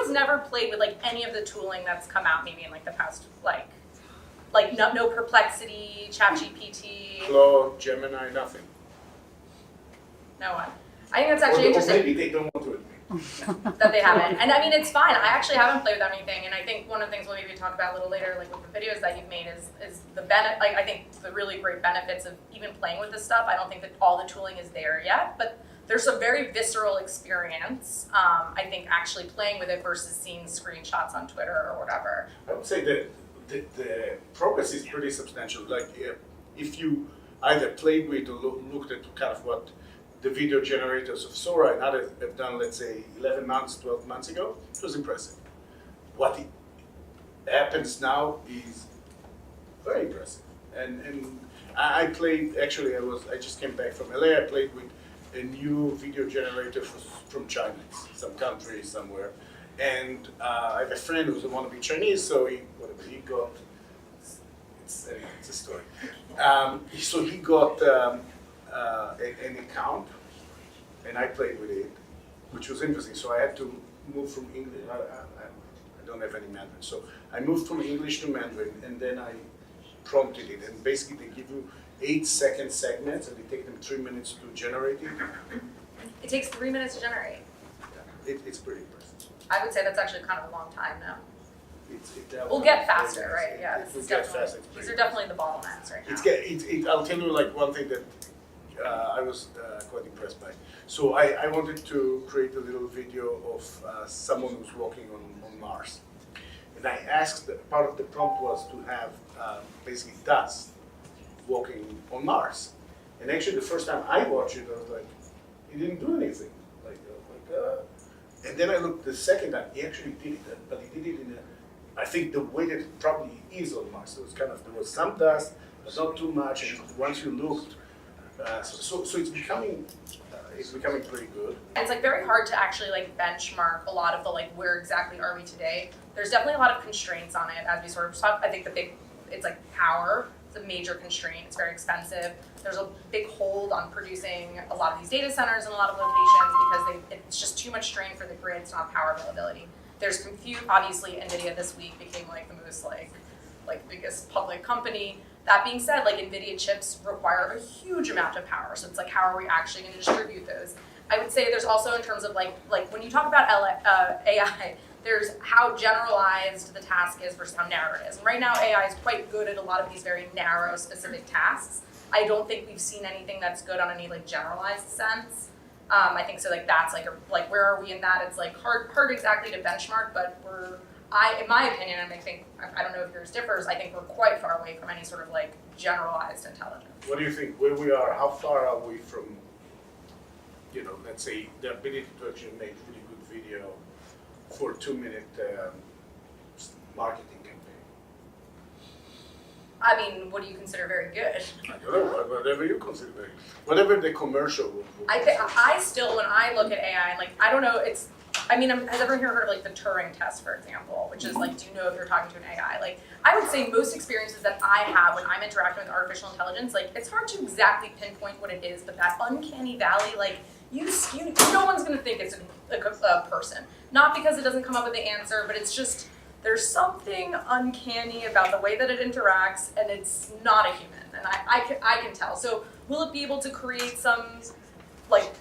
has never played with like any of the tooling that's come out maybe in like the past like no Perplexity, ChatGPT. Claude, Gemini, nothing. No one. I think that's actually interesting. Maybe they don't want to admit. That they haven't. And I mean, it's fine. I actually haven't played with anything. And I think one of the things we'll maybe talk about a little later, like with the videos that you've made, is the benefit. Like I think the really great benefits of even playing with this stuff. I don't think that all the tooling is there yet, but there's a very visceral experience. I think actually playing with it versus seeing screenshots on Twitter or whatever. I would say that the progress is pretty substantial. Like if you either played with or looked at kind of what the video generators of Sora and others have done, let's say 11 months, 12 months ago, it was impressive. What happens now is very impressive. And I played, actually I just came back from LA, I played with a new video generator from China, some country somewhere. And I have a friend who's a wannabe Chinese, so he got, it's a story. So he got an account, and I played with it, which was interesting. So I had to move from English, I don't have any Mandarin, so I moved from English to Mandarin, and then I prompted it, and basically they give you 8-second segments, and they take them 3 minutes to generate it. It takes 3 minutes to generate. Yeah, it's pretty impressive. I would say that's actually kind of a long time now. We'll get faster, right? Yeah, we'll get faster. These are definitely the bottlenecks right now. I'll tell you like one thing that I was quite impressed by. So I wanted to create a little video of someone who's walking on Mars. And I asked, part of the prompt was to have basically dust walking on Mars. And actually the first time I watched it, I was like, he didn't do anything. And then I looked the second time, he actually did it, but he did it in I think the way that it probably is on Mars. So it's kind of, there was some dust, but not too much, and once you looked, so it's becoming pretty good. It's like very hard to actually like benchmark a lot of the like where exactly are we today. There's definitely a lot of constraints on it as we sort of talk. I think it's like power. It's a major constraint. It's very expensive. There's a big hold on producing a lot of these data centers in a lot of locations because it's just too much strain for the grid. It's not power availability. There's compute. Obviously, NVIDIA this week became like the most like biggest public company. That being said, like NVIDIA chips require a huge amount of power. So it's like, how are we actually going to distribute those? I would say there's also in terms of like when you talk about AI, there's how generalized the task is versus how narrow it is. And right now, AI is quite good at a lot of these very narrow, specific tasks. I don't think we've seen anything that's good on any like generalized sense. I think so. Like that's like where are we in that? It's like hard exactly to benchmark, but in my opinion, and I don't know if yours differs. I think we're quite far away from any sort of like generalized intelligence. What do you think? Where we are? How far are we from? Let's say the ability to actually make really good video for a 2-minute marketing campaign. I mean, what do you consider very good? I don't know, whatever you consider very good. Whatever the commercial will I still, when I look at AI, like, I don't know, has everyone here heard of like the Turing test, for example, which is like, do you know if you're talking to an AI? Like, I would say most experiences that I have when I'm interacting with artificial intelligence, like, it's hard to exactly pinpoint what it is, but that uncanny valley, like, no one's gonna think it's a person. Not because it doesn't come up with the answer, but it's just, there's something uncanny about the way that it interacts, and it's not a human, and I can tell. So will it be able to create some, like,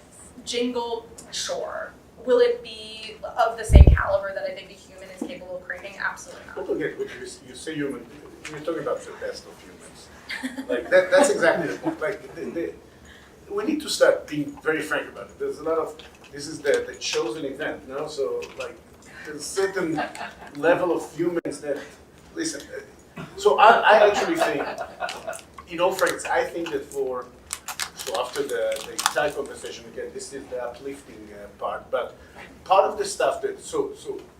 jingle? Sure. Will it be of the same caliber that I think a human is capable of creating? Absolutely not. Don't forget, when you say human, you're talking about the best of humans. Like, that's exactly the point. Like, we need to start being very frank about it. There's a lot of, this is the chosen event, so like, there's a certain level of humans that, listen, so I actually think, friends, I think that so after the entire conversation, again, this is the uplifting part, but part of the stuff that, so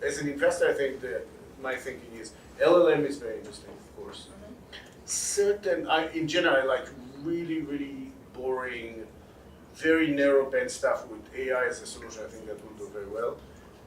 as an investor, I think that my thinking is, LLM is very interesting, of course. In general, I like really, really boring, very narrow band stuff with AI as a solution. I think that will do very well.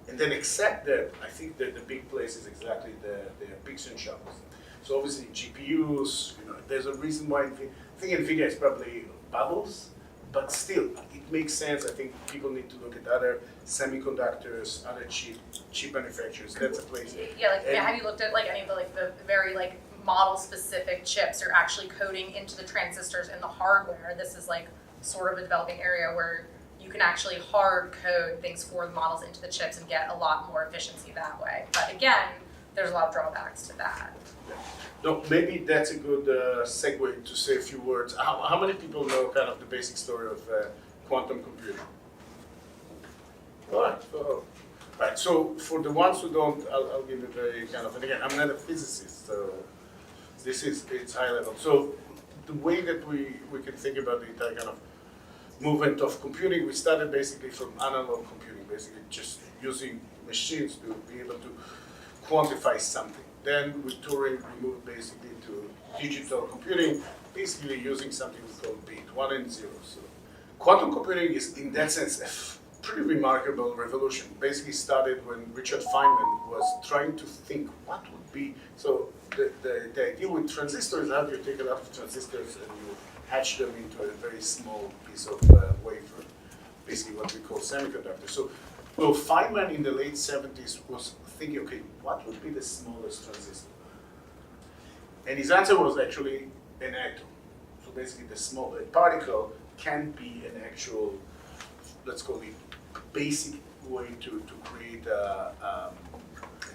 And then accept that, I think that the big place is exactly the picks and shovels. So obviously GPUs, there's a reason why, I think NVIDIA is probably bubbles, but still, it makes sense. I think people need to look at other semiconductors, other chip manufacturers. That's a place. Have you looked at like any of the very like model specific chips you're actually coding into the transistors in the hardware? This is like sort of a developing area where you can actually hard code things for the models into the chips and get a lot more efficiency that way. But again, there's a lot of drawbacks to that. No, maybe that's a good segue to say a few words. How many people know kind of the basic story of quantum computing? All right. So for the ones who don't, I'll give it very kind of, and again, I'm not a physicist, so it's high level. So the way that we can think about the entire kind of movement of computing, we started basically from analog computing, basically just using machines to be able to quantify something. Then with Turing, we moved basically to digital computing, basically using something we call bit, 1 and 0. So quantum computing is, in that sense, a pretty remarkable revolution. Basically started when Richard Feynman was trying to think what would be, so the idea with transistors is how do you take a lot of transistors and you hatch them into a very small piece of wafer, basically what we call semiconductors. So Feynman in the late 70s was thinking, okay, what would be the smallest transistor? And his answer was actually an atom. So basically a particle can be an actual, let's call it, basic way to create a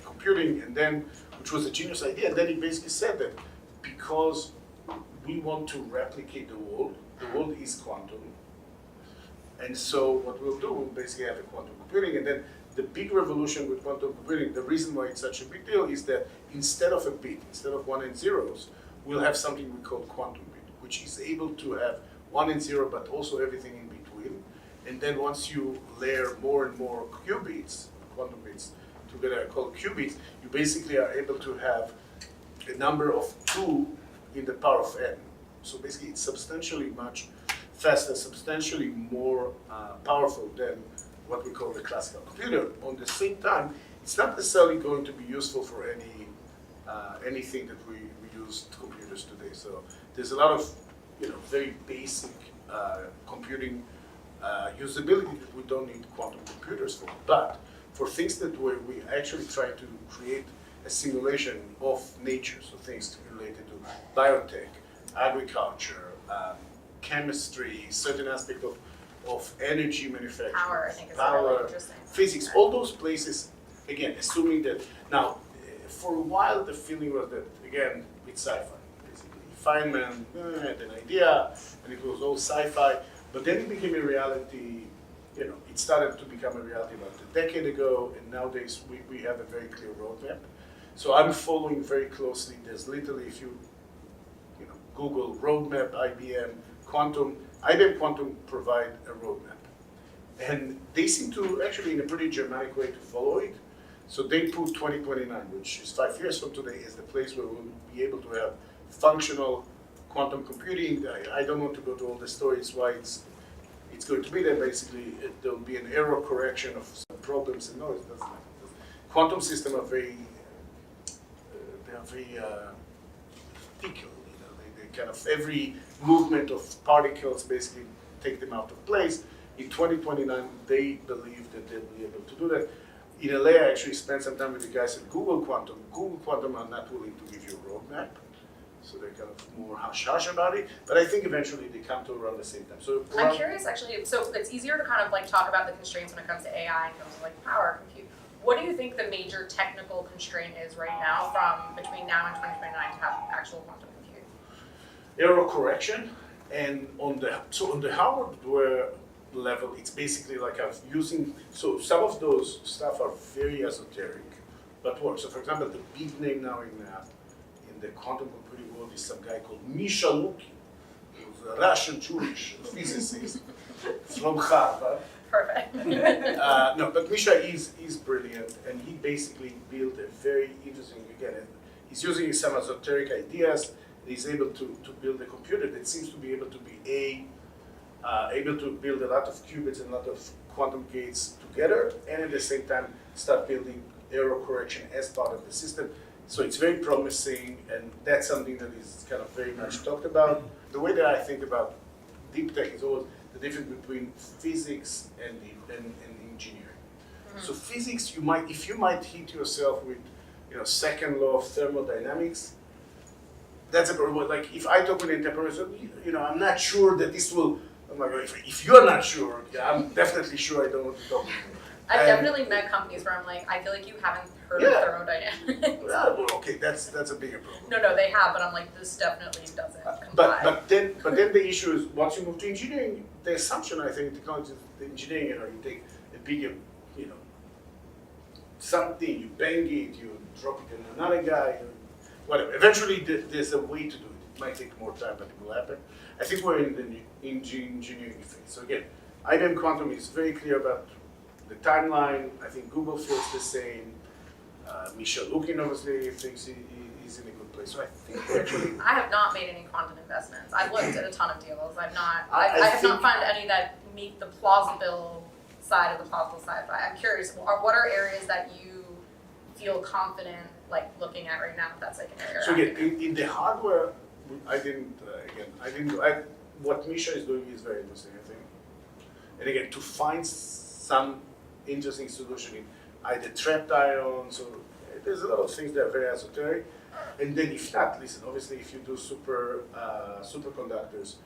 computing, and then, which was a genius idea, and then he basically said that because we want to replicate the world is quantum, and so what we'll do, we'll basically have a quantum computing, and then the big revolution with quantum computing, the reason why it's such a big deal is that instead of a bit, instead of 1 and 0s, we'll have something we call quantum bit, which is able to have 1 and 0, but also everything in between. And then once you layer more and more qubits, quantum bits, together called qubits, you basically are able to have a number of 2 in the power of n. So basically it's substantially much faster, substantially more powerful than what we call the classical computer. On the same time, it's not necessarily going to be useful for anything that we use computers today. So there's a lot of very basic computing usability that we don't need quantum computers for. But for things that we actually try to create a simulation of nature, so things related to biotech, agriculture, chemistry, certain aspect of energy manufacturing, Power, I think is really interesting. Physics, all those places, again, assuming that, now, for a while the feeling was that, again, it's sci-fi, basically. Feynman had an idea, and it was all sci-fi, but then it became a reality, it started to become a reality about a decade ago, and nowadays we have a very clear roadmap. So I'm following very closely, there's literally, if you Google roadmap, IBM Quantum provide a roadmap. And they seem to actually, in a pretty Germanic way, to follow it. So they put 2029, which is 5 years from today, as the place where we'll be able to have functional quantum computing. I don't want to go to all the stories why it's going to be there. Basically, there'll be an error correction of some problems and noise. Quantum systems are very fickle. They kind of every movement of particles basically take them out of place. In 2029, they believe that they'll be able to do that. In LA, I actually spent some time with the guys at Google Quantum. Google Quantum are not willing to give you a roadmap, so they're kind of more hush-hush about it. But I think eventually they come to around the same time. So I'm curious, actually. So it's easier to kind of like talk about the constraints when it comes to AI and comes to like power, compute. What do you think the major technical constraint is right now from between now and 2029 to have actual quantum compute? Error correction, and on the hardware level, it's basically like using. So some of those stuff are very esoteric, but work. So for example, the big name now in the quantum computing world is some guy called Misha Lukin, who's a Russian Jewish physicist from Harvard. Perfect. No, but Misha is brilliant, and he basically built a very interesting. Again, he's using some esoteric ideas. He's able to build a computer that seems to be able to be able to build a lot of qubits and a lot of quantum gates together, and at the same time start building error correction as part of the system. So it's very promising, and that's something that is kind of very much talked about. The way that I think about DeepTech is always the difference between physics and engineering. Mhm. So physics, if you might hit yourself with, second law of thermodynamics, that's a problem. Like if I talk with an entrepreneur, I'm not sure that this will. I'm like, if you're not sure, I'm definitely sure I don't want to talk to you. I've definitely met companies where I'm like, I feel like you haven't heard of thermodynamics. Well, okay, that's a bigger problem. No, they have, but I'm like, this definitely doesn't comply. But then the issue is once you move to engineering, the assumption I think technology, the engineering, you take a bigger, something, you bang it, you drop it in another guy, whatever. Eventually, there's a way to do it. It might take more time, but it will happen. I think we're in the engineering phase. So again, IBM Quantum is very clear about the timeline. I think Google feels the same. Michel Lukin obviously thinks he's in a good place. So I think actually, I have not made any quantum investments. I've looked at a ton of deals. I have think- not found any that meet the plausible side of the plausible side. But I'm curious, what are areas that you feel confident like looking at right now? If that's like an area. so again, in the hardware, what Misha is doing is very interesting, I think. And again, to find some interesting solution in either trapped ions or there's a lot of things that are very esoteric. And then if not, listen, obviously if you do superconductors,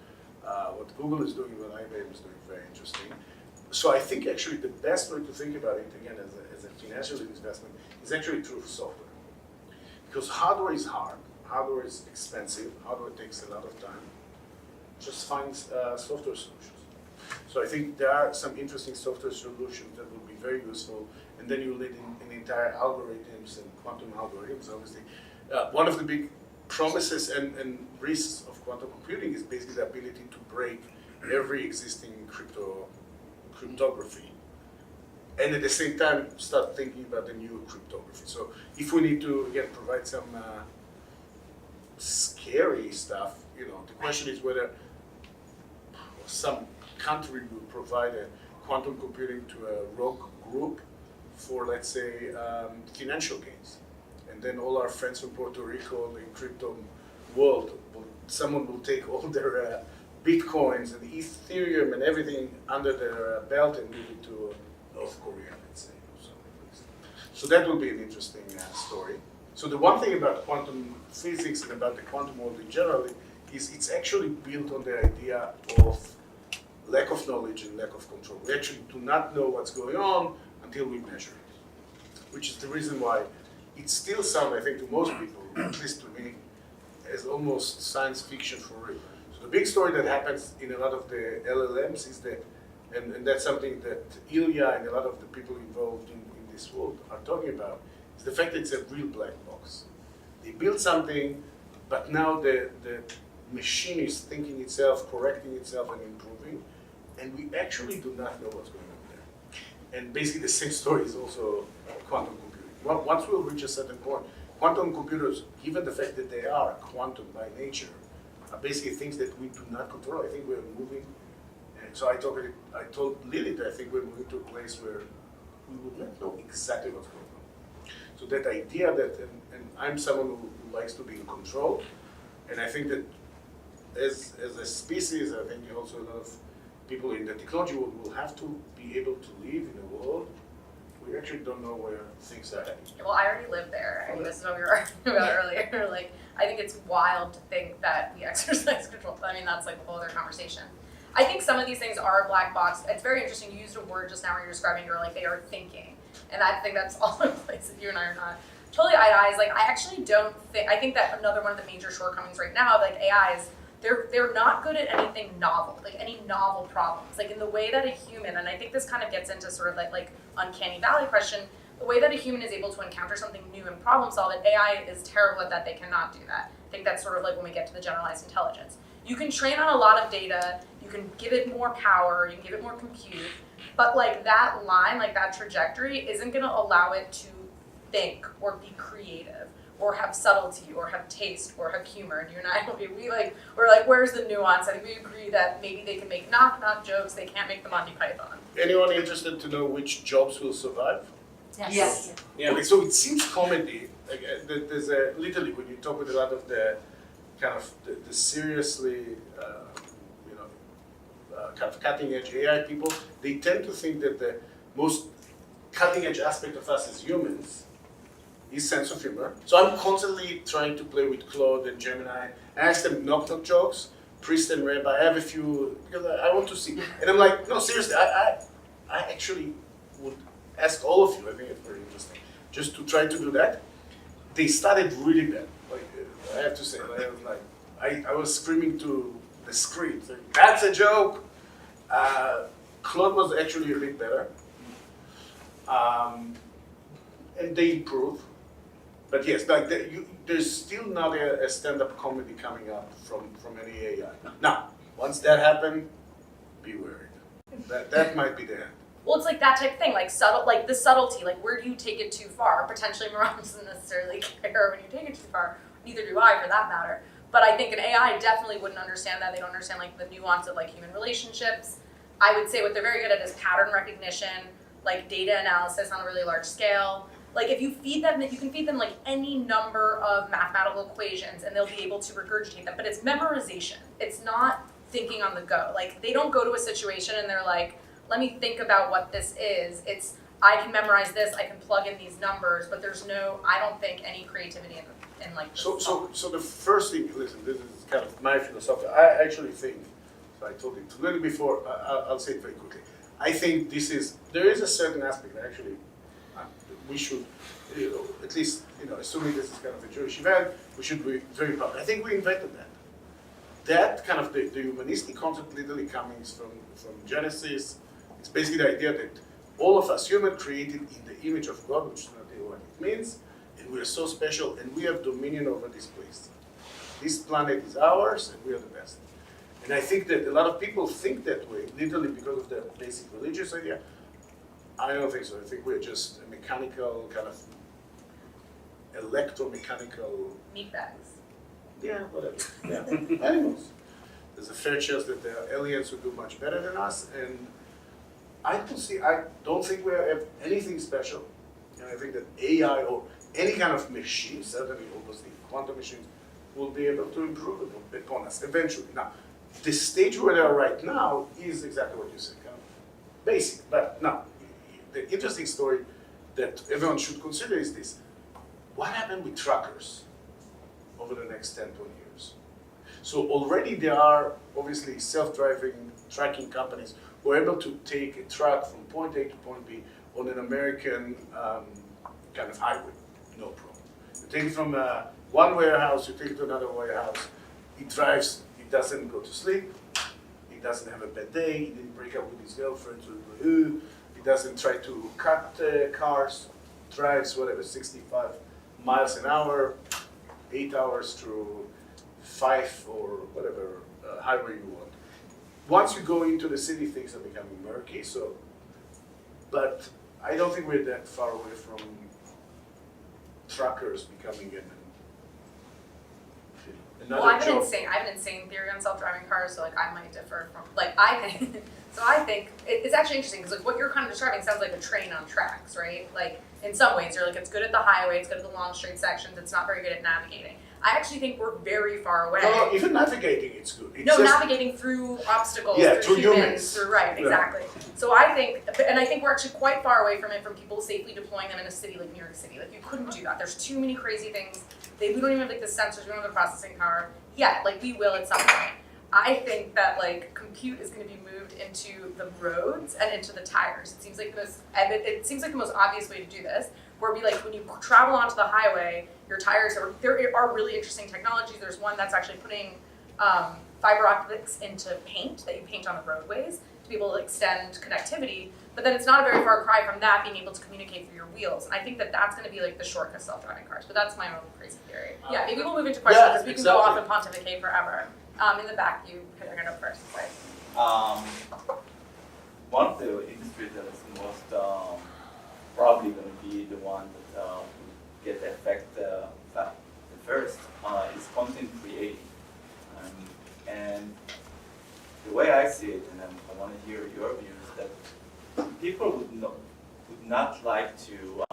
what Google is doing, what IBM is doing, very interesting. So I think actually the best way to think about it, again, as a financial investment, is actually through software. Because hardware is hard, hardware is expensive, hardware takes a lot of time. Just find software solutions. So I think there are some interesting software solutions that will be very useful, and then you lead in entire algorithms and quantum algorithms, obviously. One of the big promises and risks of quantum computing is basically the ability to break every existing cryptography, and at the same time start thinking about the new cryptography. So if we need to, again, provide some scary stuff, the question is whether some country will provide a quantum computing to a rogue group for, let's say, financial gains. And then all our friends from Puerto Rico, the crypto world, someone will take all their Bitcoins and Ethereum and everything under their belt and move it to North Korea, let's say. So that will be an interesting story. So the one thing about quantum physics and about the quantum world in general is it's actually built on the idea of lack of knowledge and lack of control. We actually do not know what's going on until we measure it, which is the reason why it still sounds, I think, to most people, at least to me, as almost science fiction for real. So the big story that happens in a lot of the LLMs is that, and that's something that Ilya and a lot of the people involved in this world are talking about, is the fact that it's a real black box. They build something, but now the machine is thinking itself, correcting itself, and improving, and we actually do not know what's going on there. And basically the same story is also quantum computing. Once we'll reach a certain point, quantum computers, given the fact that they are quantum by nature, are basically things that we do not control. I think we're moving, and so I told Lili that I think we're moving to a place where we will not know exactly what's going on. So that idea that, and I'm someone who likes to be in control, and I think that as a species, I think also a lot of people in the technology world will have to be able to live in a world we actually don't know where things are heading. Well, I already live there. I mean, this is what we were arguing about earlier. Like, I think it's wild to think that we exercise control. I mean, that's like a whole other conversation. I think some of these things are a black box. It's very interesting. You used a word just now where you're describing, you're like, they are thinking. And I think that's all in place that you and I are not totally eye to eye. Like, I actually don't think, I think that another one of the major shortcomings right now, like AI is, they're not good at anything novel, like any novel problems. Like in the way that a human, and I think this kind of gets into sort of like uncanny valley question, the way that a human is able to encounter something new and problem solve it, AI is terrible at that, they cannot do that. I think that's sort of like when we get to the generalized intelligence. You can train on a lot of data, you can give it more power, you can give it more compute, but like that line, like that trajectory isn't gonna allow it to think or be creative or have subtlety or have taste or have humor. And you and I, we're like, where's the nuance? I think we agree that maybe they can make knock-knock jokes, they can't make the Monty Python. Anyone interested to know which jobs will survive? Yes. Yeah. Okay, so it seems comedy. Like, there's a literally when you talk with a lot of the kind of the seriously kind of cutting edge AI people, they tend to think that the most cutting edge aspect of us as humans is sense of humor. So I'm constantly trying to play with Claude and Gemini. I ask them knock-knock jokes, priest and rabbi. I have a few, because I want to see. And I'm like, no, seriously, I actually would ask all of you, I think it's very interesting, just to try to do that. They started really bad. Like, I have to say, I was screaming to the screen, saying, that's a joke. Claude was actually a bit better. And they improve. But yes, there's still not a stand-up comedy coming up from any AI. Now, once that happens, be worried. That might be the end. Well, it's like that type of thing, like subtle, like the subtlety, like where do you take it too far? Potentially Moran doesn't necessarily care when you take it too far, neither do I for that matter. But I think an AI definitely wouldn't understand that. They don't understand like the nuance of like human relationships. I would say what they're very good at is pattern recognition, like data analysis on a really large scale. Like if you feed them, you can feed them like any number of mathematical equations and they'll be able to regurgitate them, but it's memorization. It's not thinking on the go. Like they don't go to a situation and they're like, let me think about what this is. It's, I can memorize this, I can plug in these numbers, but there's no, I don't think any creativity in like this. So the first thing, listen, this is kind of my philosophy. I actually think, so I told it a little before, I'll say it very quickly. I think there is a certain aspect actually, we should, at least, assuming this is kind of a Jewish event, we should be very proud. I think we invented that. That kind of the humanistic concept literally comes from Genesis. It's basically the idea that all of us human created in the image of God, which is not what it means, and we are so special, and we have dominion over this place. This planet is ours, and we are the best. And I think that a lot of people think that way, literally because of their basic religious idea. I don't think so. I think we're just a mechanical, kind of electromechanical... Meat bags. Yeah, whatever. Yeah, animals. There's a fair chance that there are aliens who do much better than us, and I don't think we have anything special. And I think that AI or any kind of machine, certainly obviously quantum machines, will be able to improve upon us eventually. Now, the stage where they are right now is exactly what you said, kind of basic. But now, the interesting story that everyone should consider is this. What happened with truckers over the next 10, 20 years? So already there are obviously self-driving tracking companies who are able to take a truck from point A to point B on an American kind of highway, no problem. You take it from one warehouse, you take it to another warehouse, it drives, it doesn't go to sleep, it doesn't have a bad day, he didn't break up with his girlfriend, he doesn't try to cut cars, drives whatever, 65 miles an hour, 8 hours through 5 or whatever highway you want. Once you go into the city, things are becoming murky. But I don't think we're that far away from truckers becoming another Well, I have job. an insane theory on self-driving cars, so like I might differ from I think it's actually interesting because like what you're kind of describing sounds like a train on tracks, right? Like in some ways, you're like it's good at the highway, it's good at the long straight sections, it's not very good at navigating. I actually think we're very far away. No, even navigating, it's good. It's navigating through obstacles, through humans, right, exactly. Yeah. So I think we're actually quite far away from people safely deploying them in a city like New York City. Like you couldn't do that. There's too many crazy things. We don't even have like the sensors, we don't have the processing power. Yeah, like we will at some point. I think that like compute is going to be moved into the roads and into the tires. It seems like the most obvious way to do this. Where when you travel onto the highway, your tires there are really interesting technologies. There's one that's actually putting fiber optics into paint that you paint on the roadways to be able to extend connectivity. But then it's not a very far cry from that being able to communicate through your wheels. And I think that that's going to be like the shortest self-driving cars. But that's my own crazy theory. Yeah, maybe we'll move into questions because we can go off and pontificate forever. In the back, you put your hand up first. One of the industries that is most probably going to be the one that will get the effect the first is content creating. And the way I see it, and I want to hear your views, that people would not like to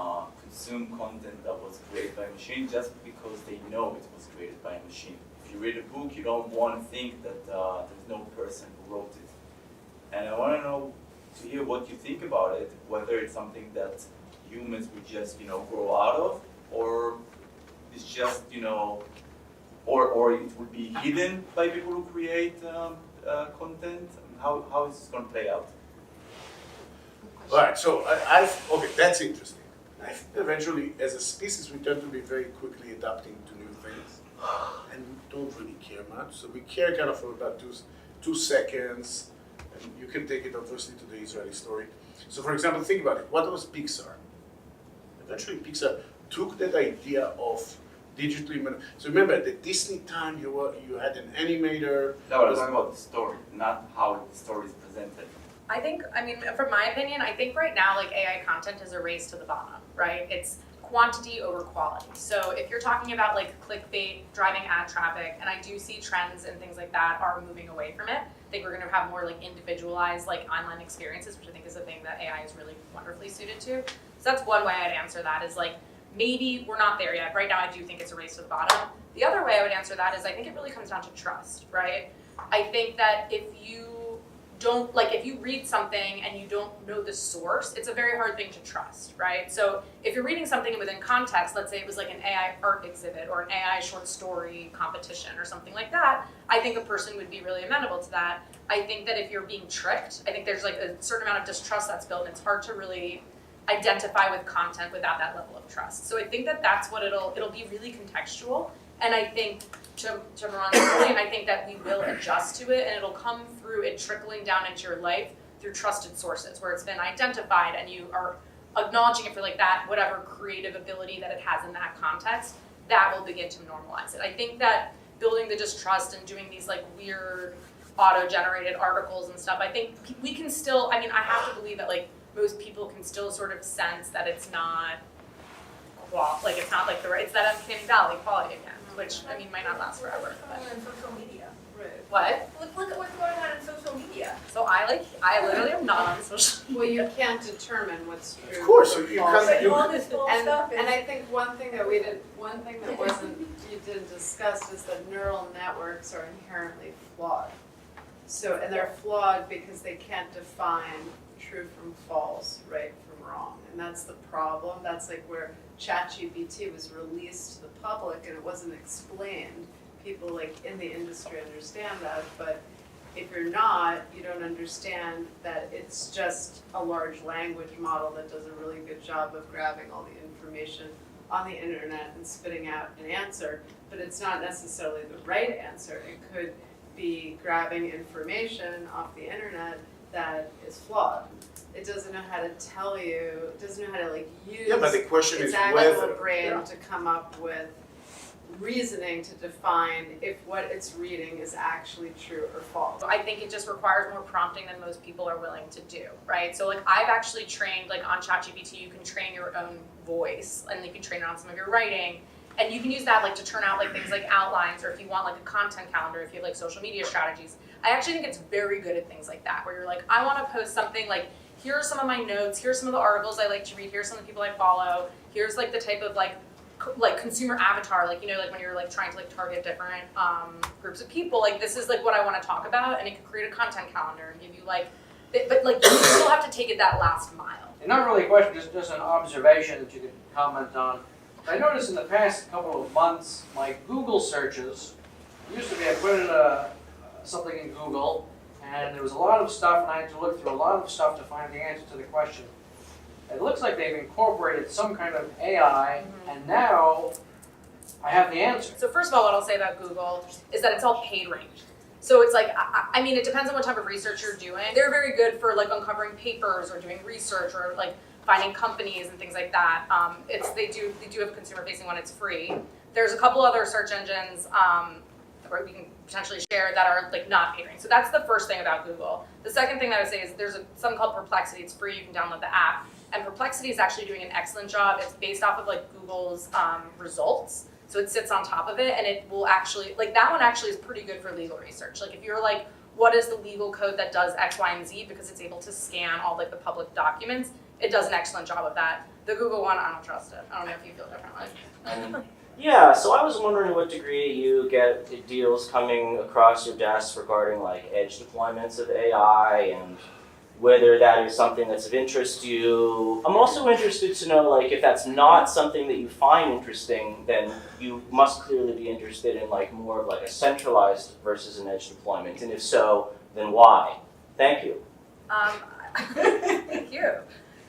consume content that was created by a machine just because they know it was created by a machine. If you read a book, you don't want to think that there's no person who wrote it. And I want to know, to hear what you think about it, whether it's something that humans would just, grow out of, or it's just, or it would be hidden by people who create content. How is this going to play out? All right, so okay, that's interesting. I think eventually, as a species, we tend to be very quickly adapting to new things, and we don't really care much. So we care kind of for about 2 seconds, and you can take it obviously to the Israeli story. So for example, think about it. What was Pixar? Eventually, Pixar took that idea of digitally. So remember, at the Disney time, you had an animator. No, I was talking about the story, not how the story is presented. From my opinion, I think right now, like AI content is a race to the bottom, right? It's quantity over quality. So if you're talking about like clickbait, driving ad traffic, and I do see trends and things like that are moving away from it. I think we're going to have more like individualized like online experiences, which I think is a thing that AI is really wonderfully suited to. So that's one way I'd answer that is like, maybe we're not there yet. Right now, I do think it's a race to the bottom. The other way I would answer that is I think it really comes down to trust, right? I think that if you read something and you don't know the source, it's a very hard thing to trust, right? So if you're reading something within context, let's say it was like an AI art exhibit or an AI short story competition or something like that, I think a person would be really amenable to that. I think that if you're being tricked, I think there's like a certain amount of distrust that's built, and it's hard to really identify with content without that level of trust. So I think that that's what it'll be really contextual. And I think to Moran's point, I think that we will adjust to it, and it'll come through it trickling down into your life through trusted sources where it's been identified and you are acknowledging it for like that, whatever creative ability that it has in that context, that will begin to normalize it. I think that building the distrust and doing these like weird auto-generated articles and stuff, I think we can still, I have to believe that like most people can still sort of sense that it's not it's not like it's that uncanny valley quality again, which might not last forever. What's going on in social media? Right. What? Look at what's going on in social media. So I literally am not on social media. Well, you can't determine what's true. Of course, or you false. can't. But all this false stuff is. And I think one thing that you didn't discuss is that neural networks are inherently flawed. So, and they're flawed because they can't define true from false, right from wrong. And that's the problem. That's like where ChatGPT was released to the public and it wasn't explained. People like in the industry understand that, but if you're not, you don't understand that it's just a large language model that does a really good job of grabbing all the information on the internet and spitting out an answer, but it's not necessarily the right answer. It could be grabbing information off the internet that is flawed. It doesn't know how to tell you, it doesn't know how to like use Yeah, but the question its is actual whether. brain to come up with reasoning to define if what it's reading is actually true or false. I think it just requires more prompting than most people are willing to do, right? So like I've actually trained, like on ChatGPT, you can train your own voice and you can train it on some of your writing. And you can use that like to turn out like things like outlines, or if you want like a content calendar, if you have like social media strategies. I actually think it's very good at things like that, where you're like, I want to post something like, here are some of my notes, here's some of the articles I like to read, here's some of the people I follow, here's like the type of like consumer avatar, like, like when you're like trying to like target different groups of people, like this is like what I want to talk about, and it can create a content calendar and give you like, but like you still have to take it that last mile. And not really a question, just an observation that you could comment on. I noticed in the past couple of months, my Google searches, used to be I put in something in Google, and there was a lot of stuff, and I had to look through a lot of stuff to find the answer to the question. It looks like they've incorporated some kind of AI, and now I have the answer. So first of all, what I'll say about Google is that it's all paid range. So it's like, it depends on what type of research you're doing. They're very good for like uncovering papers or doing research or like finding companies and things like that. They do have a consumer-facing one. It's free. There's a couple other search engines that we can potentially share that are like not paid range. So that's the first thing about Google. The second thing that I would say is there's something called Perplexity. It's free. You can download the app. And Perplexity is actually doing an excellent job. It's based off of like Google's results. So it sits on top of it, and it will actually, like that one actually is pretty good for legal research. Like if you're like, what is the legal code that does X, Y, and Z, because it's able to scan all like the public documents, it does an excellent job of that. The Google one, I don't trust it. I don't know if you feel differently. Yeah, so I was wondering what degree you get deals coming across your desk regarding like edge deployments of AI and whether that is something that's of interest to you. I'm also interested to know like if that's not something that you find interesting, then you must clearly be interested in like more of like a centralized versus an edge deployment. And if so, then why? Thank you. Thank you.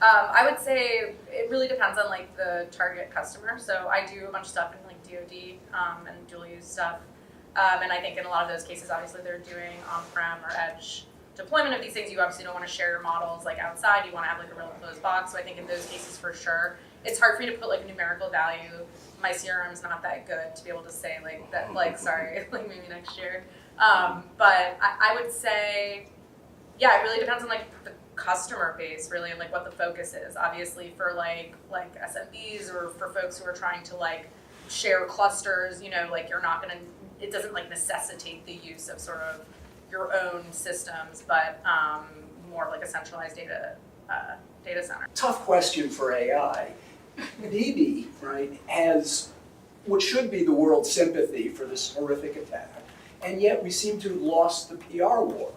I would say it really depends on like the target customer. So I do a bunch of stuff in like DoD and dual use stuff, and I think in a lot of those cases, obviously they're doing on-prem or edge deployment of these things. You obviously don't want to share your models like outside. You want to have like a real closed box. So I think in those cases for sure, it's hard for you to put like a numerical value. My CRM is not that good to be able to say like that. Like sorry, like maybe next year. But I would say, yeah, it really depends on like the customer base really and like what the focus is. Obviously for like SMBs or for folks who are trying to like share clusters, you know, like you're not gonna, it doesn't like necessitate the use of sort of your own systems, but more like a centralized data center. Tough question for AI. DB, right, has what should be the world's sympathy for this horrific attack, and yet we seem to have lost the PR war,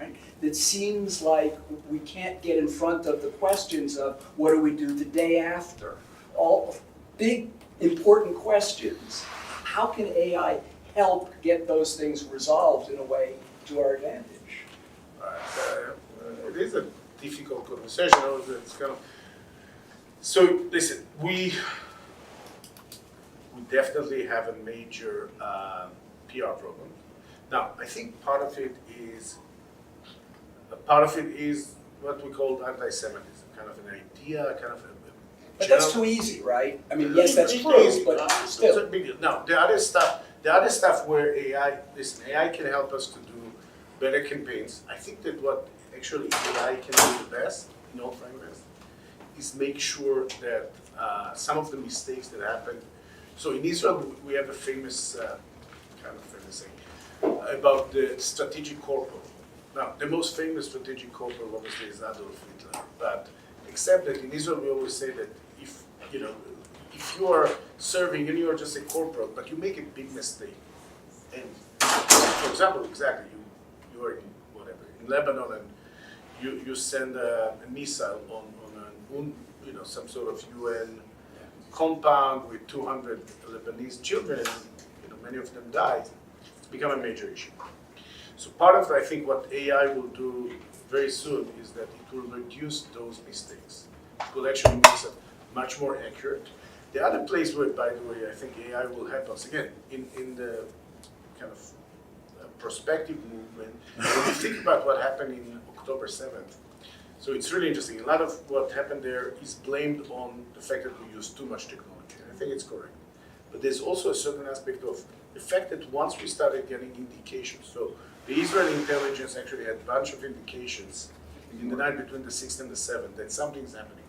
right? It seems like we can't get in front of the questions of what do we do the day after? All big, important questions. How can AI help get those things resolved in a way to our advantage? It is a difficult conversation. It's kind of, so listen, we definitely have a major PR problem. Now, I think part of it is what we call anti-Semitism, kind of an idea, kind of a But that's too easy, right? I mean, yes, that's true, but still. It's a big deal. Now, the other stuff where AI can help us to do better campaigns. I think that what actually AI can do the best, in all frankness, is make sure that some of the mistakes that happen. So in Israel, we have a famous, saying about the strategic corporal. Now, the most famous strategic corporal obviously is Adolf Hitler, but except that in Israel we always say that if you are serving and you are just a corporal, but you make a big mistake, and for example, exactly, you are in Lebanon and you send a missile on some sort of UN compound with 200 Lebanese children, many of them died. It's become a major issue. So part of, I think, what AI will do very soon is that it will reduce those mistakes. It will actually make it much more accurate. The other place where, by the way, I think AI will help us, again, in the kind of prospective movement, when you think about what happened in October 7th, so it's really interesting. A lot of what happened there is blamed on the fact that we use too much technology. And I think it's correct. But there's also a certain aspect of the fact that once we started getting indications, so the Israeli intelligence actually had a bunch of indications in the night between the 6th and the 7th that something's happening.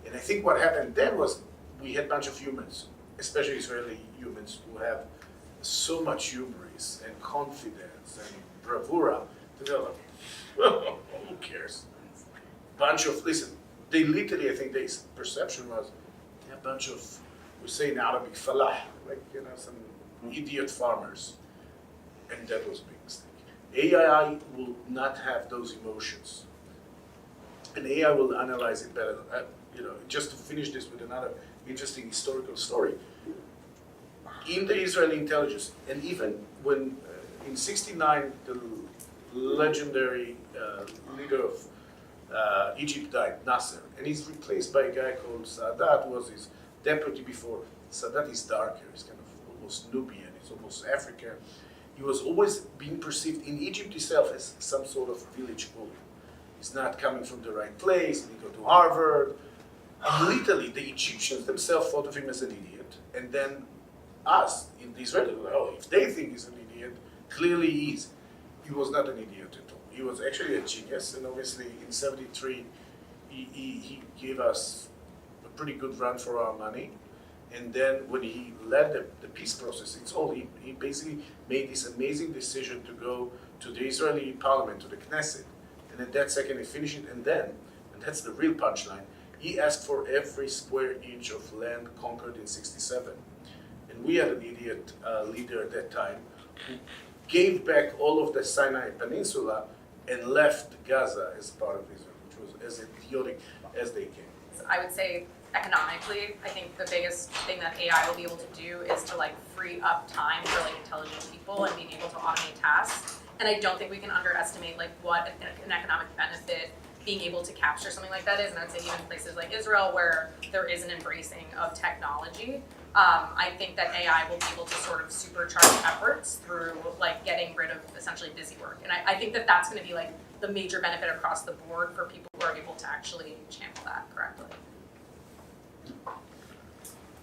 And I think what happened then was we had a bunch of humans, especially Israeli humans, who have so much hubris and confidence and bravura that they're like, well, who cares? They literally, I think their perception was a bunch of, we say in Arabic, falah, like, some idiot farmers. And that was a big mistake. AI will not have those emotions. And AI will analyze it better. Just to finish this with another interesting historical story. In the Israeli intelligence, and even when in '69 the legendary leader of Egypt died, Nasser, and he's replaced by a guy called Sadat, who was his deputy before. Sadat is darker, he's kind of almost Nubian, he's almost African. He was always being perceived in Egypt itself as some sort of village bull. He's not coming from the right place, he didn't go to Harvard. Literally, the Egyptians themselves thought of him as an idiot, and then us, in the Israelis, if they think he's an idiot, clearly he is. He was not an idiot at all. He was actually a genius, and obviously in '73, he gave us a pretty good run for our money. And then when he led the peace process, he basically made this amazing decision to go to the Israeli parliament, to the Knesset. And in that second he finished it, and that's the real punchline, he asked for every square inch of land conquered in '67. And and we had an idiot leader at that time who gave back all of the Sinai Peninsula and left Gaza as part of Israel, which was as idiotic as they came. I would say economically, I think the biggest thing that AI will be able to do is to like free up time for like intelligent people and being able to automate tasks. And I don't think we can underestimate like what an economic benefit being able to capture something like that is. And I would say even places like Israel where there is an embracing of technology, I think that AI will be able to sort of supercharge efforts through like getting rid of essentially busy work. And I think that that's going to be like the major benefit across the board for people who are able to actually channel that correctly.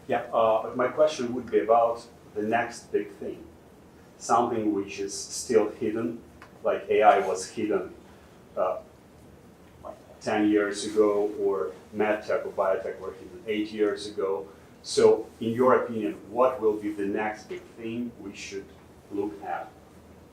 Yeah, my question would be about the next big thing, something which is still hidden, like AI was hidden 10 years ago, or medtech or biotech were hidden 8 years ago. So in your opinion, what will be the next big thing we should look at?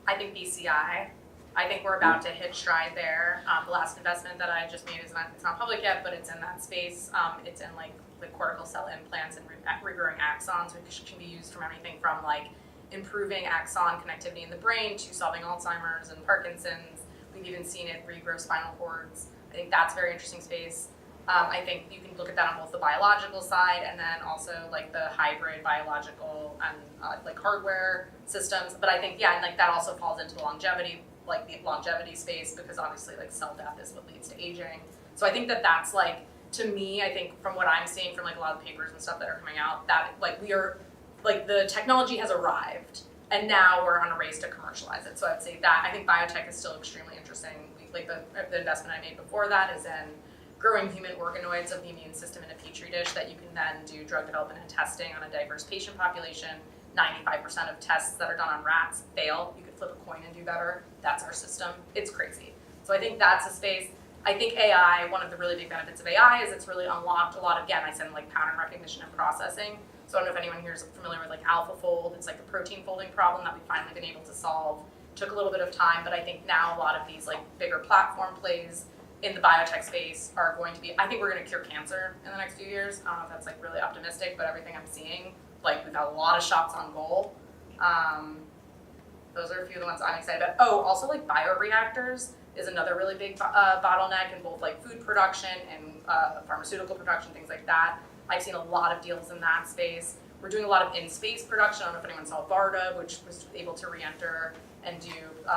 I think BCI. I think we're about to hit stride there. The last investment that I just made it's not public yet, but it's in that space. It's in like the cortical cell implants and regrowing axons, which can be used from anything from like improving axon connectivity in the brain to solving Alzheimer's and Parkinson's. We've even seen it regrow spinal cords. I think that's a very interesting space. I think you can look at that on both the biological side and then also like the hybrid biological and like hardware systems. But I think, yeah, and like that also falls into the longevity space because obviously like cell death is what leads to aging. So I think that that's like, to me, I think from what I'm seeing from like a lot of papers and stuff that are coming out, that like we are, like the technology has arrived and now we're on a race to commercialize it. So I'd say that, I think biotech is still extremely interesting. Like the investment I made before that is in growing human organoids of the immune system in a petri dish that you can then do drug development and testing on a diverse patient population. 95% of tests that are done on rats fail. You could flip a coin and do better. That's our system. It's crazy. So I think that's a space. I think AI, one of the really big benefits of AI is it's really unlocked a lot of, again, I said like pattern recognition and processing. So I don't know if anyone here is familiar with like AlphaFold. It's like a protein folding problem that we've finally been able to solve. Took a little bit of time, but I think now a lot of these like bigger platform plays in the biotech space are going to be, I think we're going to cure cancer in the next few years. I don't know if that's like really optimistic, but everything I'm seeing, like we've got a lot of shots on goal. Those are a few of the ones I'm excited about. Oh, also like bioreactors is another really big bottleneck in both like food production and pharmaceutical production, things like that. I've seen a lot of deals in that space. We're doing a lot of in-space production. I don't know if anyone saw Varda, which was able to re-enter and do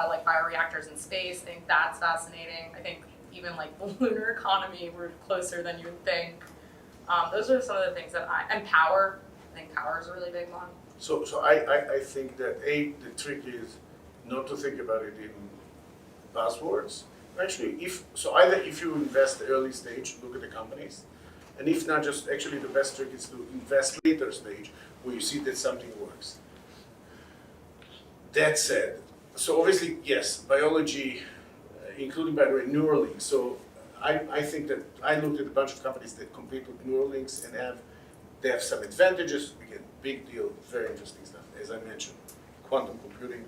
like bioreactors in space. I think that's fascinating. I think even like the lunar economy, we're closer than you would think. Those are some of the things that and power. I think power is a really big one. So I think that the trick is not to think about it in buzzwords. Actually, either if you invest early stage, look at the companies, and if not, just actually the best trick is to invest later stage where you see that something works. That said, so obviously yes, biology, including by the way Neuralink. So I think that I looked at a bunch of companies that compete with Neuralinks and they have some advantages. Again, big deal, very interesting stuff. As I mentioned, quantum computing.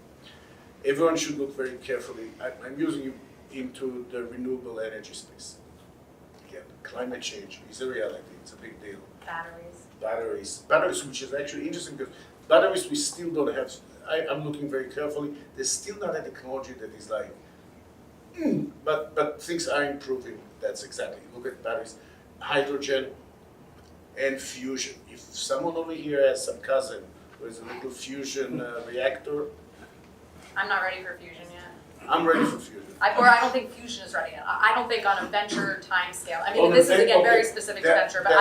Everyone should look very carefully. I'm using you into the renewable energy space. Again, climate change is a reality. It's a big deal. Batteries, which is actually interesting because batteries we still don't have. I'm looking very carefully. There's still not a technology that is like, but things are improving. That's exactly. Look at batteries, hydrogen, and fusion. If someone over here has some cousin who has a little fusion reactor, I'm not ready for fusion yet. I'm ready for fusion. I don't think fusion is ready yet. I don't think on a venture time scale. I mean, this is again very specific to venture, but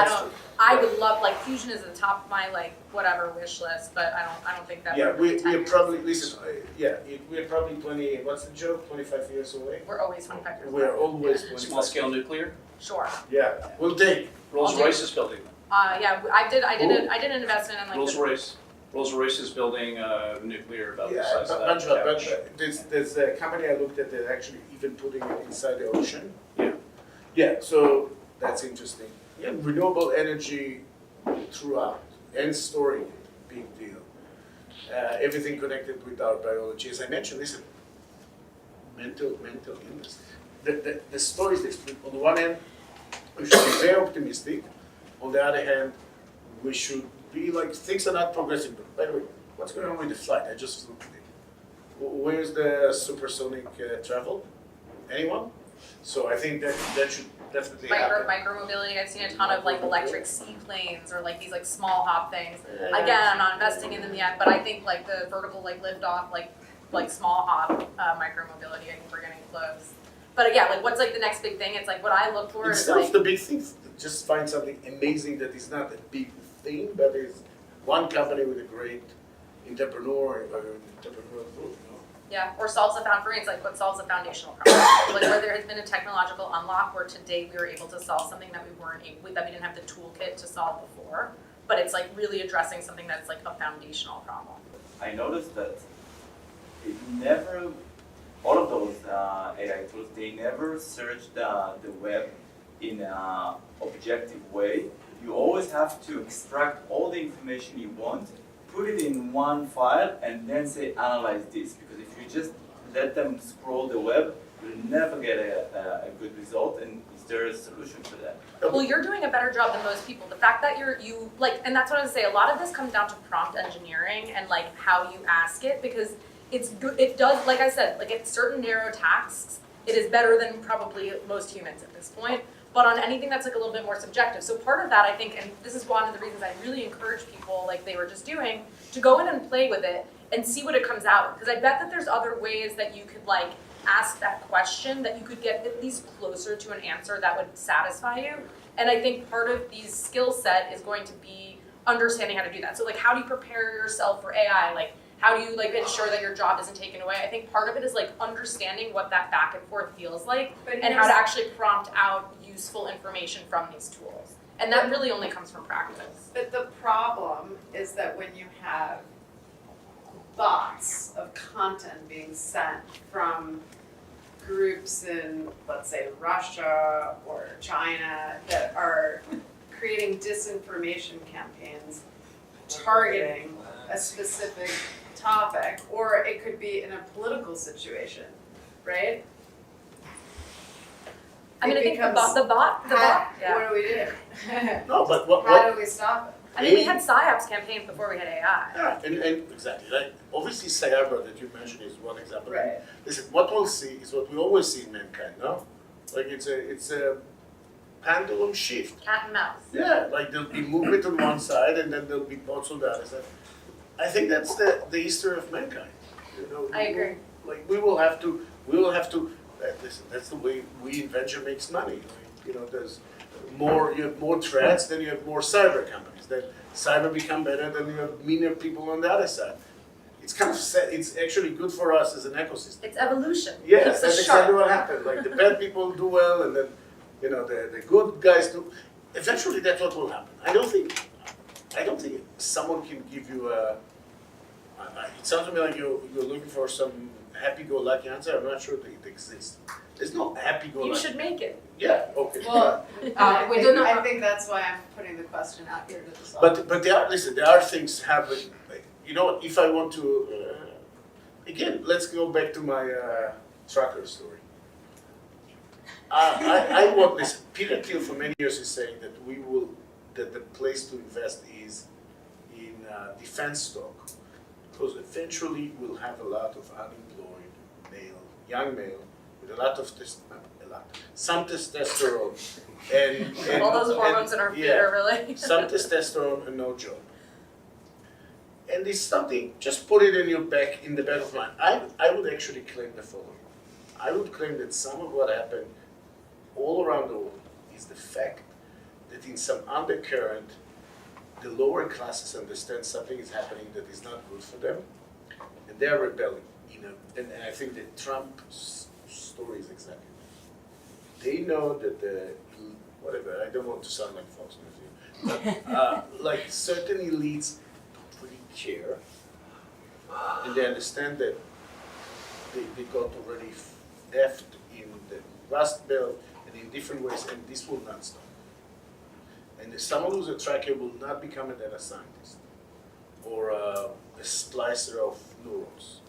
I would love like fusion is at the top of my like whatever wish list, but I don't think that. Yeah, we're we're probably we're probably 20. What's the joke? 25 years away. We're always 25 years away. We're always 25. Small scale nuclear. Sure. Yeah, we'll take. Rolls-Royce is building them. Yeah, I did an investment in like Rolls-Royce is building nuclear about the size of bunch that. of there's a company I looked at that actually even putting it inside the ocean. Yeah. Yeah, so that's interesting. Yeah, renewable energy throughout and storing it, big deal. Everything connected with our biology. As I mentioned, listen, mental illness. The story is this. On the one hand, we should be very optimistic. On the other hand, we should be like, things are not progressing. But by the way, what's going on with the flight? I just flew today. Where's the supersonic travel? Anyone? So I think that should definitely happen. Micromobility, I've seen a ton of like electric seaplanes or like these like small hop things. Again, I'm not investing in them yet, but I think like the vertical like lift off, like small hop micromobility, I think we're getting close. But again, like what's like the next big thing? It's like what I look for is Instead like of the big things, just find something amazing that is not a big thing, but is one company with a great entrepreneur or entrepreneurial group. yeah, or solves the for me, it's like what solves the foundational problem. Like where there has been a technological unlock where today we were able to solve something that we weren't able, that we didn't have the toolkit to solve before, but it's like really addressing something that's like a foundational problem. I noticed that it never, all of those AI tools, they never search the web in an objective way. You always have to extract all the information you want, put it in one file, and then say analyze this. Because if you just let them scroll the web, you'll never get a good result. And is there a solution for that? Well, you're doing a better job than most people. The fact that you like, and that's what I was saying, a lot of this comes down to prompt engineering and like how you ask it, because it's good, it does, like I said, like at certain narrow tasks, it is better than probably most humans at this point, but on anything that's like a little bit more subjective. So part of that, I think, and this is one of the reasons I really encourage people, like they were just doing, to go in and play with it and see what it comes out with. Because I bet that there's other ways that you could like ask that question that you could get at least closer to an answer that would satisfy you. And I think part of these skill set is going to be understanding how to do that. So like how do you prepare yourself for AI? Like how do you like ensure that your job isn't taken away? I think part of it is like understanding what that back and forth feels like and how to actually prompt out useful information from these tools. And that really only comes from practice. But the problem is that when you have bots of content being sent from groups in, let's say, Russia or China that are creating disinformation campaigns targeting a specific topic, or it could be in a political situation, right? I mean, I think the becomes- bot, yeah. What do we do? No, but what How do we stop it? I mean, we had PsyOps campaigns before we had AI. yeah, and exactly, like, obviously cyber that you mentioned is one example. Right. Listen, what we'll see is what we always see in mankind, no? Like it's a pendulum shift. Cat and mouse. Yeah, like there'll be movement on one side and then there'll be bots on the other side. I think that's the history of mankind. You know, I agree. Like we will have to. Listen, that's the way we in venture makes money. Like, you know, there's more. You have more threats, then you have more cyber companies. Then cyber become better, then you have meaner people on the other side. It's kind of it's actually good for us as an ecosystem. It's evolution. Yes, Keeps us that's sharp. exactly what happened. Like the bad people do well, and then you know the good guys do. Eventually, that's what will happen. I don't think someone can give you a. It sounds to me like you're looking for some happy-go-lucky answer. I'm not sure that it exists. There's no happy-go-lucky. You should make it. Yeah. Okay. Well, we do not- I think that's why I'm putting the question out here to decide. But there are things happening. Like, you know what? If I want to, again, let's go back to my trucker story. I want this. Peter Thiel for many years is saying that the place to invest is in defense stock, because eventually we'll have a lot of unemployed young male with some testosterone and All those hormones in our feet are really. some testosterone and no job. And it's something, just put it in the back of mind. I would actually claim the following. I would claim that some of what happened all around the world is the fact that in some undercurrent, the lower classes understand something is happening that is not good for them, and they are rebelling. And I think that Trump's story is exactly that. They know that whatever, I don't want to sound like Fox News, but like certain elites don't really care, and they understand that they got already effed in the Rust Belt and in different ways, and this will not stop. And someone who's a tracker will not become a data scientist or a splicer of neurons.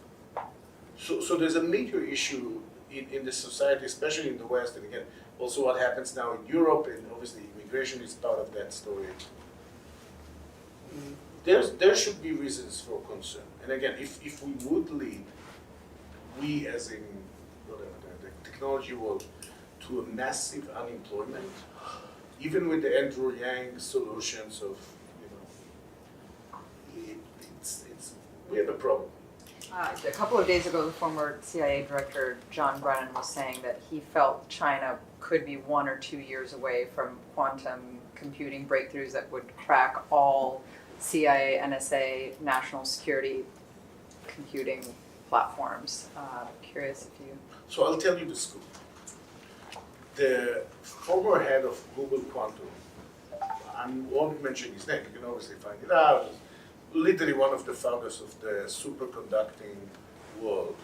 So there's a major issue in the society, especially in the West, and again, also what happens now in Europe, and obviously immigration is part of that story. there should be reasons for concern. And again, if we would lead, we as in whatever the technology world, to a massive unemployment, even with the Andrew Yang solutions of, we have a problem. A couple of days ago, the former CIA director, John Brennan, was saying that he felt China could be 1 or 2 years away from quantum computing breakthroughs that would crack all CIA, NSA, national security computing platforms. Curious if you... So I'll tell you the scoop. The former head of Google Quantum, I won't mention his name, you can obviously find it out, literally one of the founders of the superconducting world,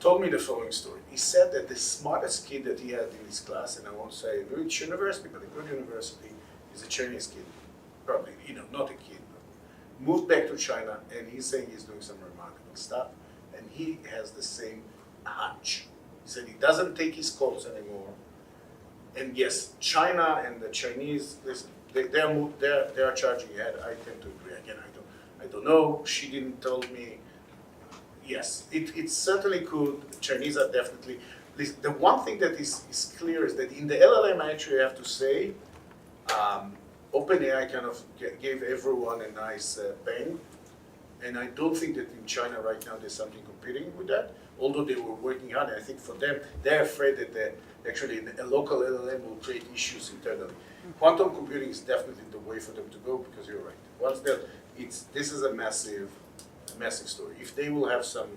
told me the following story. He said that the smartest kid that he had in his class, and I won't say which university, but a good university, is a Chinese kid. Probably, not a kid. Moved back to China, and he's saying he's doing some remarkable stuff, and he has the same hunch. He said he doesn't take his calls anymore. And yes, China and the Chinese, listen, they are charging ahead. I tend to agree. Again, I don't know. She didn't tell me. Yes, it certainly could. The Chinese are definitely. The one thing that is clear is that in the LLM, I actually have to say, OpenAI kind of gave everyone a nice bang. And I don't think that in China right now there's something competing with that, although they were working hard. I think for them, they're afraid that actually a local LLM will create issues internally. Quantum computing is definitely the way for them to go, because you're right. Once this is a massive story. If they will have some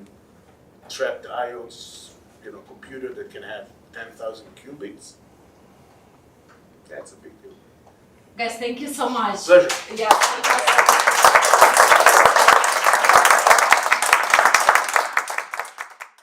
trapped ions, computer that can have 10,000 qubits, that's a big deal. Guys, thank you so much. Pleasure. Yeah.